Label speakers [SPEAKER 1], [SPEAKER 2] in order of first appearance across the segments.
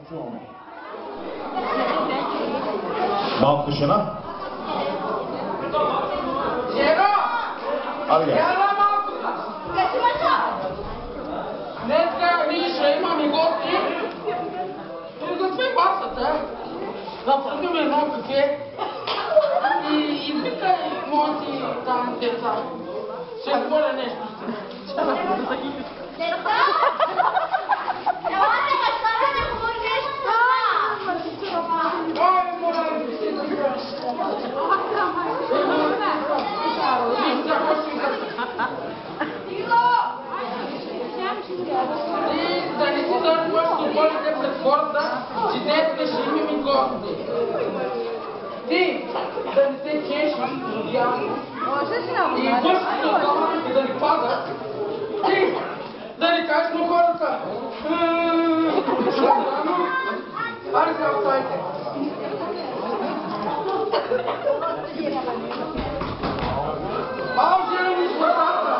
[SPEAKER 1] чуваме. Малко тишина.
[SPEAKER 2] Диего!
[SPEAKER 1] Айде.
[SPEAKER 2] Яла малко! Днеска, Миша, имаме гости. Приготви масата. Направим едно кафе. И извикай моите там деца. Ще говоря нещо с теб.
[SPEAKER 3] Деца? Елате, баща да говори нещо с това.
[SPEAKER 2] Ой, моля ви се да гръща. И да не си дърпваш стополите пред хората, че днес ще имаме гости. Ти да не се чешеш социално и външните от дома да ни падат. Ти да не кажеш на хората. Аре се оставите. Ау, зелени сватата!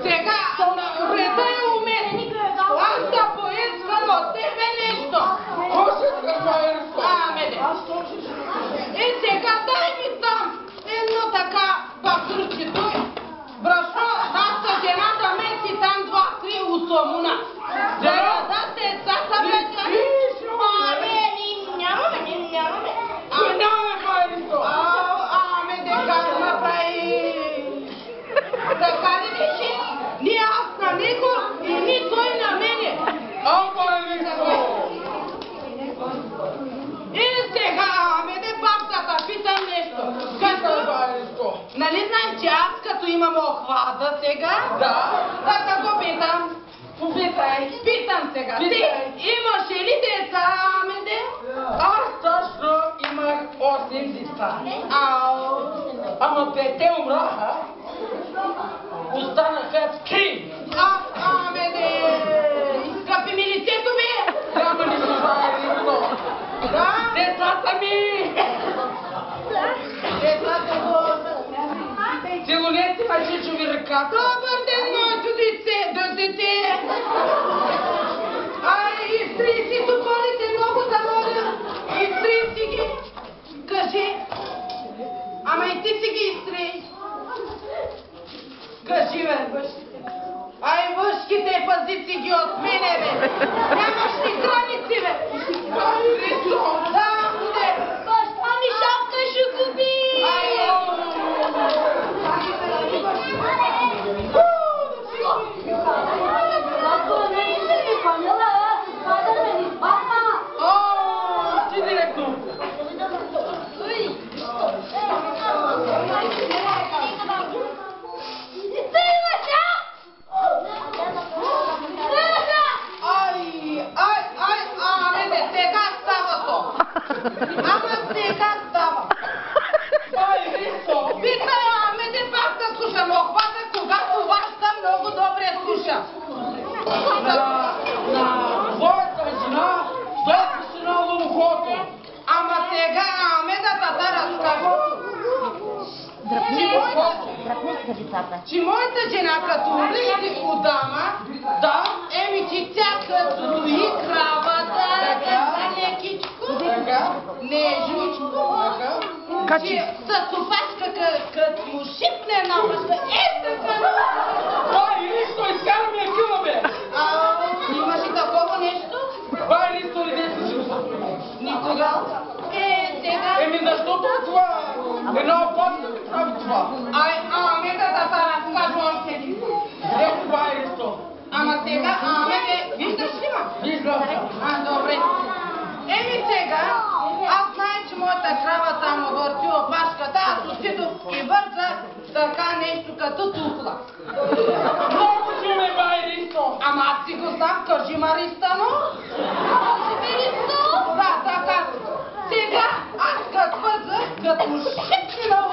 [SPEAKER 2] Сега, реда е уместен. Аз да поискам от тебе нещо. Какво ще искаш, и сега дай ми там едно така бакърчето. Брашо, нашата жена да меси там 2-3 усомуна. Да дадат децата вече. Нямаме. Дека направи. Така ли беше? Ни аз на него и ни той на мене. И сега, пак да те питам нещо. Нали знаеш, че аз като имам охвата сега? Да те го питам. Питам сега. Ти имаш ли деца, Амеде? Аз точно имах 8 деца. Ама 5 умраха. Останаха 3. Амеде! Изкъпи ми лицето ми! Няма ли желая нищо? Децата ми! Децата го... Целунете на чичови ръката. Добър ден, моето дете! Изтри си тополите, много да моля! Изтри си ги! Кажи! Ама и ти си ги изтри! Кажи, бе, въшките! Въшките, пази си ги от мене, бе! Нямаш ли граници, бе! Христо! Да, буде! Баща ми шапка ще зуби! Ти директно! Ама сега става. Питай, ами де пак да слушам. Охвата, когато вашата много добре слуша.
[SPEAKER 4] На твоята жена, да си на ухото.
[SPEAKER 2] Ама сега, ами да тата разкажа. Че моята жена като влезе у дама,
[SPEAKER 4] Да,
[SPEAKER 2] еми че тя като дои кравата, за лекичко, нежничко, че с опашка като му шипне на мъжка, така.
[SPEAKER 4] бай, нищо, изкарам я кила, бе.
[SPEAKER 2] Имаш и такова нещо?
[SPEAKER 4] Бай, нищо, не си си го.
[SPEAKER 2] Никога. Сега.
[SPEAKER 4] Еми, защото това една опаска ми прави това.
[SPEAKER 2] Ами да разкажа още един.
[SPEAKER 4] Ето, бай, нищо.
[SPEAKER 2] Ама сега, виждаш ли ма?
[SPEAKER 4] Виждам.
[SPEAKER 2] Добре. Еми сега, аз знае, че моята крава само върти опашката, аз отидох и бърза така нещо като тухла.
[SPEAKER 4] Много чуме, бай, нищо.
[SPEAKER 2] Ама аз си го знам, кажи Маристано. Кажи Маристано. Да, така. Сега аз като бърза, като шипни на